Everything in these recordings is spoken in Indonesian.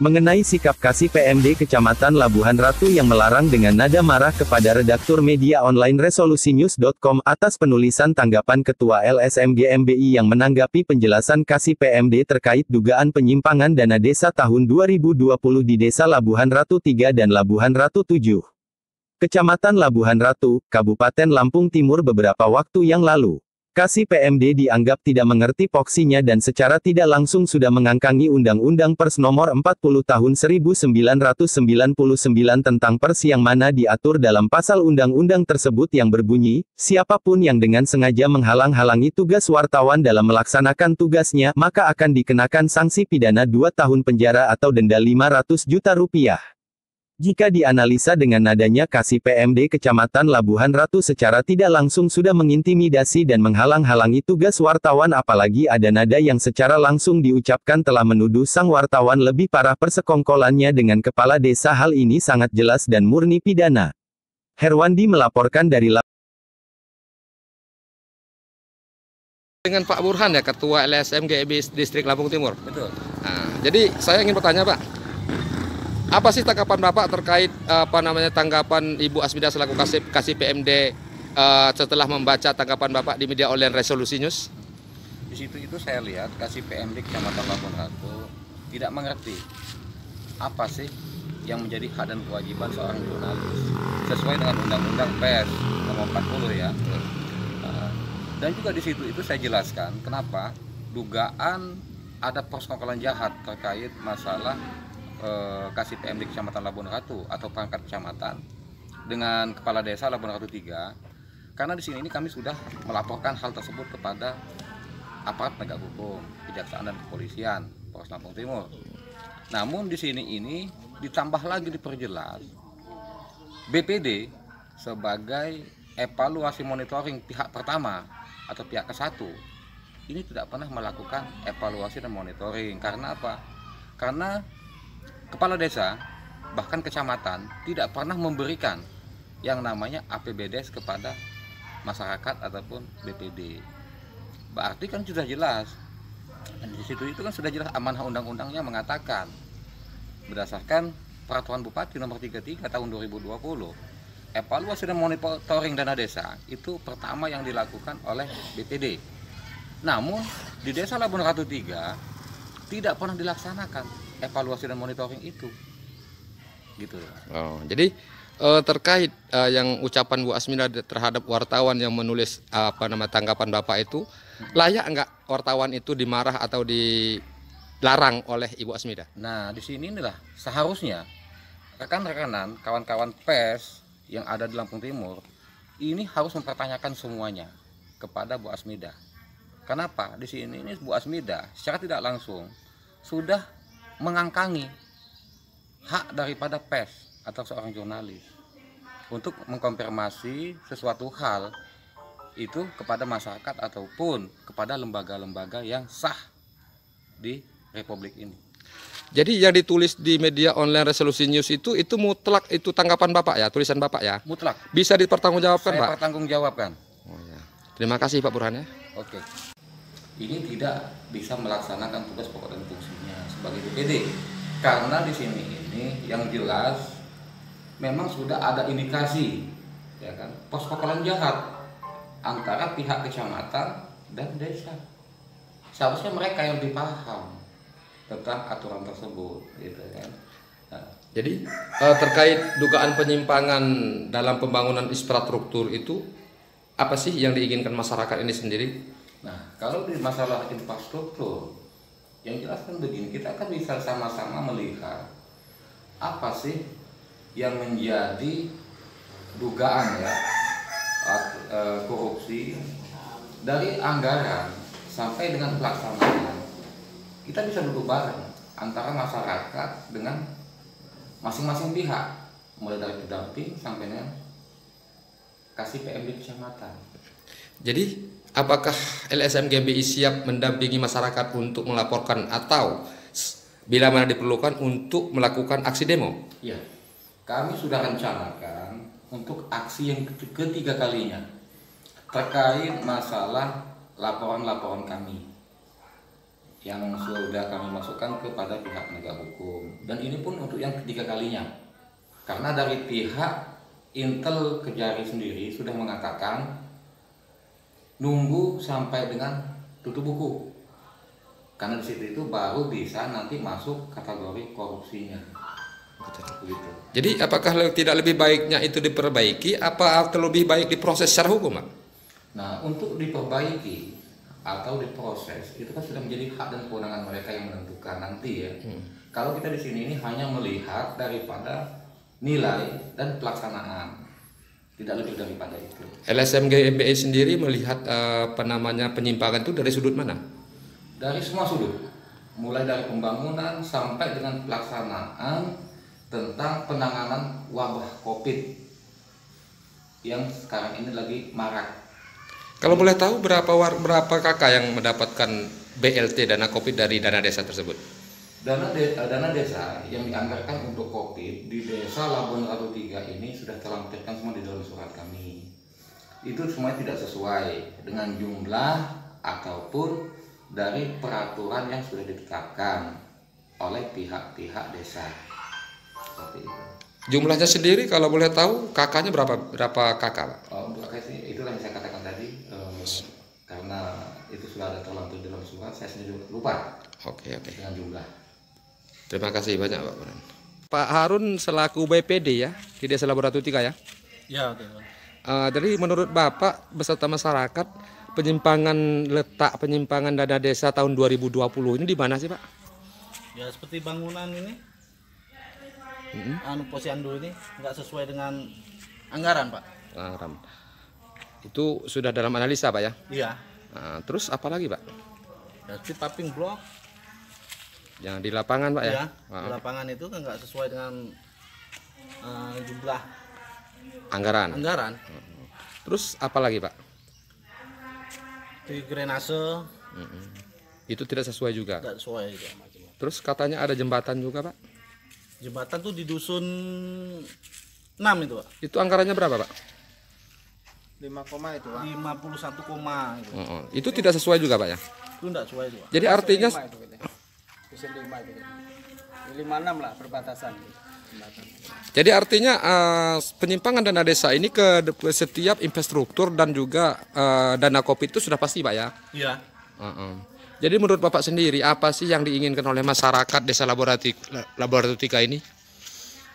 mengenai sikap Kasih PMD Kecamatan Labuhan Ratu yang melarang dengan nada marah kepada redaktur media online resolusinews.com atas penulisan tanggapan Ketua LSMG MBI yang menanggapi penjelasan Kasih PMD terkait dugaan penyimpangan dana desa tahun 2020 di Desa Labuhan Ratu 3 dan Labuhan Ratu 7. Kecamatan Labuhan Ratu, Kabupaten Lampung Timur beberapa waktu yang lalu. Kasih PMD dianggap tidak mengerti poksinya dan secara tidak langsung sudah mengangkangi Undang-Undang Pers Nomor 40 Tahun 1999 tentang pers yang mana diatur dalam pasal undang-undang tersebut yang berbunyi, siapapun yang dengan sengaja menghalang-halangi tugas wartawan dalam melaksanakan tugasnya, maka akan dikenakan sanksi pidana 2 tahun penjara atau denda 500 juta rupiah. Jika dianalisa dengan nadanya Kasih PMD Kecamatan Labuhan Ratu secara tidak langsung sudah mengintimidasi dan menghalang-halangi tugas wartawan, apalagi ada nada yang secara langsung diucapkan telah menuduh sang wartawan lebih parah persekongkolannya dengan kepala desa, hal ini sangat jelas dan murni pidana. Herwandi melaporkan dari dengan Pak Burhan ya, Ketua LSM GEB Distrik Lampung Timur. Betul. Nah, jadi saya ingin bertanya Pak, apa sih tanggapan Bapak terkait tanggapan Ibu Asmida selaku Kasih PMD setelah membaca tanggapan Bapak di media online Resolusi News? Di situ itu saya lihat Kasih PMD Kecamatan Labuhan Ratu tidak mengerti apa sih yang menjadi hak dan kewajiban seorang jurnalis sesuai dengan Undang-Undang Pers Nomor 40 ya. Dan juga di situ itu saya jelaskan kenapa dugaan ada persekongkolan jahat terkait masalah Kasih PMD Kecamatan Labuhan Ratu atau perangkat kecamatan dengan Kepala Desa Labuhan Ratu 3, karena di sini ini kami sudah melaporkan hal tersebut kepada aparat penegak hukum, kejaksaan dan kepolisian Polres Lampung Timur. Namun di sini ini ditambah lagi diperjelas BPD sebagai evaluasi monitoring pihak pertama atau pihak ke-1 ini tidak pernah melakukan evaluasi dan monitoring. Karena apa? Karena Kepala Desa bahkan kecamatan tidak pernah memberikan yang namanya APBDes kepada masyarakat ataupun BPD. Berarti kan sudah jelas. Dan di situ itu kan sudah jelas amanah undang-undangnya mengatakan berdasarkan Peraturan Bupati Nomor 33 Tahun 2020, evaluasi dan monitoring dana desa itu pertama yang dilakukan oleh BPD. Namun di Desa Labuhan Ratu 3 tidak pernah dilaksanakan evaluasi dan monitoring itu, gitu. Oh, jadi terkait yang ucapan Bu Asmida terhadap wartawan yang menulis tanggapan Bapak itu, layak enggak wartawan itu dimarah atau dilarang oleh Ibu Asmida? Nah, di sini inilah seharusnya rekan-rekanan, kawan-kawan pers yang ada di Lampung Timur ini harus mempertanyakan semuanya kepada Bu Asmida. Kenapa? Di sini ini Bu Asmida secara tidak langsung sudah mengangkangi hak daripada pers atau seorang jurnalis untuk mengkonfirmasi sesuatu hal itu kepada masyarakat ataupun kepada lembaga-lembaga yang sah di Republik ini. Jadi yang ditulis di media online Resolusi News itu mutlak, itu tanggapan Bapak ya, tulisan Bapak ya? Mutlak. Bisa dipertanggungjawabkan Pak? Saya pertanggungjawabkan. Oh, ya. Terima kasih Pak Burhan ya. Oke. Ini tidak bisa melaksanakan tugas pokok dan fungsinya sebagai BPD karena di sini ini yang jelas memang sudah ada indikasi ya kan persekongkolan jahat antara pihak kecamatan dan desa. Seharusnya mereka yang lebih paham tentang aturan tersebut, gitu kan. Nah, jadi terkait dugaan penyimpangan dalam pembangunan infrastruktur itu apa sih yang diinginkan masyarakat ini sendiri? Nah, kalau di masalah infrastruktur, yang jelas kan begini, kita kan bisa sama-sama melihat apa sih yang menjadi dugaan ya korupsi dari anggaran sampai dengan pelaksanaan. Kita bisa duduk bareng antara masyarakat dengan masing-masing pihak, mulai dari pendamping sampai dengan Kasih PMD kecamatan. Jadi apakah LSM GBI siap mendampingi masyarakat untuk melaporkan atau bila mana diperlukan untuk melakukan aksi demo? Ya, kami sudah rencanakan untuk aksi yang ketiga kalinya terkait masalah laporan-laporan kami. yang sudah kami masukkan kepada pihak penegak hukum, dan ini pun untuk yang ketiga kalinya, karena dari pihak Intel Kejari sendiri sudah mengatakan nunggu sampai dengan tutup buku, karena di situ itu baru bisa nanti masuk kategori korupsinya. Begitu. Jadi apakah tidak lebih baiknya itu diperbaiki, apa lebih baik diproses secara hukum, Pak? Nah, untuk diperbaiki atau diproses itu kan sudah menjadi hak dan kewenangan mereka yang menentukan nanti ya. Kalau kita di sini ini hanya melihat daripada nilai dan pelaksanaan, tidak lebih daripada itu. LSM GMBI sendiri melihat penyimpangan itu dari sudut mana? Dari semua sudut, mulai dari pembangunan sampai dengan pelaksanaan tentang penanganan wabah COVID yang sekarang ini lagi marak. Kalau boleh tahu berapa kakak yang mendapatkan BLT dana COVID dari dana desa tersebut? Dana desa yang dianggarkan untuk COVID di desa Labuan Ratu 3 ini sudah terlampirkan semua di dalam surat kami. Itu semua tidak sesuai dengan jumlah ataupun dari peraturan yang sudah ditetapkan oleh pihak-pihak desa. Seperti itu. Jumlahnya sendiri kalau boleh tahu kakaknya berapa kakak, Pak? Untuk kakak sih itulah yang saya katakan tadi, karena itu sudah ada terlampir dalam surat, saya sendiri lupa. Oke. Dengan jumlah. Terima kasih banyak, Pak Burhan. Pak Harun selaku BPD ya di Desa Labuan Ratu 3 ya. Ya, oke. Jadi menurut Bapak beserta masyarakat letak penyimpangan dana desa tahun 2020 ini di mana sih, Pak? Ya seperti bangunan ini, posyandu ini nggak sesuai dengan anggaran, Pak. Anggaran. Itu sudah dalam analisa, Pak ya? Iya. Nah, terus apa lagi, Pak? Ya seperti paving block. Yang di lapangan, Pak ya? Ya, di lapangan itu kan nggak sesuai dengan jumlah anggaran. Terus apa lagi, Pak? Di drainase. Itu tidak sesuai juga. Tidak sesuai juga. Terus katanya ada jembatan juga, Pak? Jembatan tuh di dusun 6 itu, Pak. Itu anggarannya berapa, Pak? 5, itu, Pak. 51, itu. Itu tidak sesuai juga, Pak ya? Itu tidak sesuai itu, Pak. Jadi artinya Dusun 5 itu. 56 lah perbatasan. Jadi artinya penyimpangan dana desa ini ke setiap infrastruktur dan juga dana COVID itu sudah pasti, Pak ya? Iya. Jadi menurut Bapak sendiri apa sih yang diinginkan oleh masyarakat Desa Labuan Ratu 3 ini?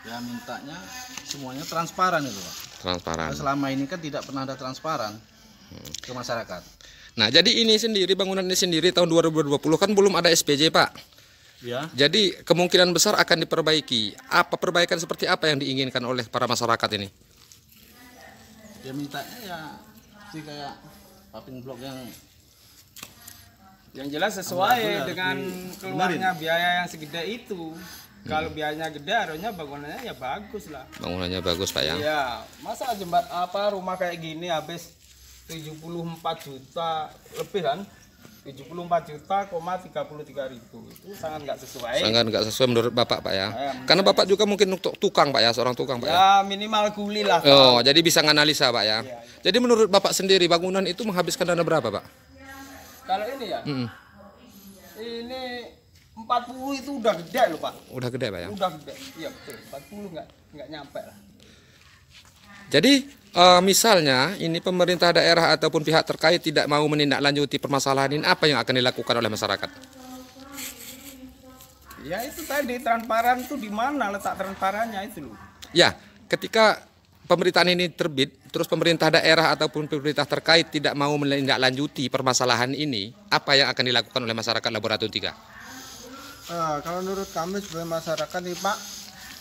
Ya mintanya semuanya transparan itu, Pak. Transparan. Nah, selama ini kan tidak pernah ada transparan ke masyarakat. Nah, jadi ini sendiri bangunan ini sendiri tahun 2020 kan belum ada SPJ, Pak. Ya. Jadi kemungkinan besar akan diperbaiki. Apa perbaikan seperti apa yang diinginkan oleh para masyarakat ini? Ya mintanya ya sih kayak paving block yang jelas sesuai dengan keluarnya biaya yang segede itu. Kalau biayanya gede harusnya bangunannya ya bagus lah. Bangunannya bagus, Pak ya. Iya, masa rumah kayak gini habis 74 juta lebih kan? 74,33 ribu itu sangat nggak sesuai. Sangat nggak sesuai menurut Bapak, Pak ya. Karena Bapak juga mungkin tukang, Pak ya, seorang tukang, Pak ya. Ya minimal kuli lah. Oh, jadi bisa nganalisa, Pak ya. Jadi menurut Bapak sendiri bangunan itu menghabiskan dana berapa, Pak? Kalau ini ya, ini 40 itu udah gede loh, Pak. Udah gede, Pak ya. Udah gede, iya betul. 40 nggak nyampe lah. Jadi misalnya ini pemerintah daerah ataupun pihak terkait tidak mau menindaklanjuti permasalahan ini, apa yang akan dilakukan oleh masyarakat? Ya itu tadi transparan tuh di mana letak transparannya itu loh. Ya, ketika pemerintahan ini terbit, terus pemerintah daerah ataupun pemerintah terkait tidak mau menindaklanjuti permasalahan ini, apa yang akan dilakukan oleh masyarakat Labuan Ratu 3? Kalau menurut kami sebagai masyarakat nih, Pak,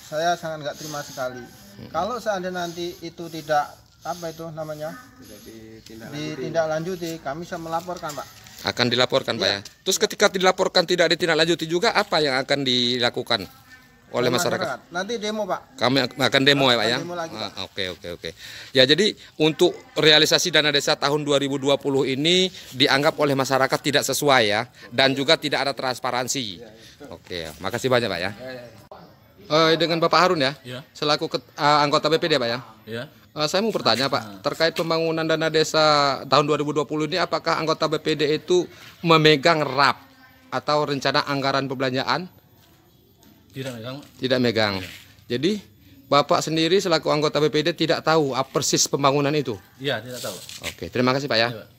saya sangat nggak terima sekali. Kalau seandainya nanti itu tidak ditindaklanjuti, kami bisa melaporkan, Pak. Akan dilaporkan, Pak ya. Terus ketika dilaporkan tidak ditindaklanjuti juga, apa yang akan dilakukan oleh masyarakat? Nanti demo, Pak. Kami akan demo ya, Pak ya. Demo lagi, Pak. Oke. Ya, jadi untuk realisasi dana desa tahun 2020 ini dianggap oleh masyarakat tidak sesuai ya, dan juga tidak ada transparansi. Oke, makasih banyak, Pak ya. Dengan Bapak Harun ya, selaku anggota BPD, Pak ya. Ya. Saya mau bertanya, Pak, terkait pembangunan dana desa tahun 2020 ini, apakah anggota BPD itu memegang RAP atau rencana anggaran perbelanjaan? Tidak megang. Tidak megang. Jadi Bapak sendiri selaku anggota BPD tidak tahu persis pembangunan itu? Iya, tidak tahu. Oke, terima kasih Pak ya. Iya, Pak.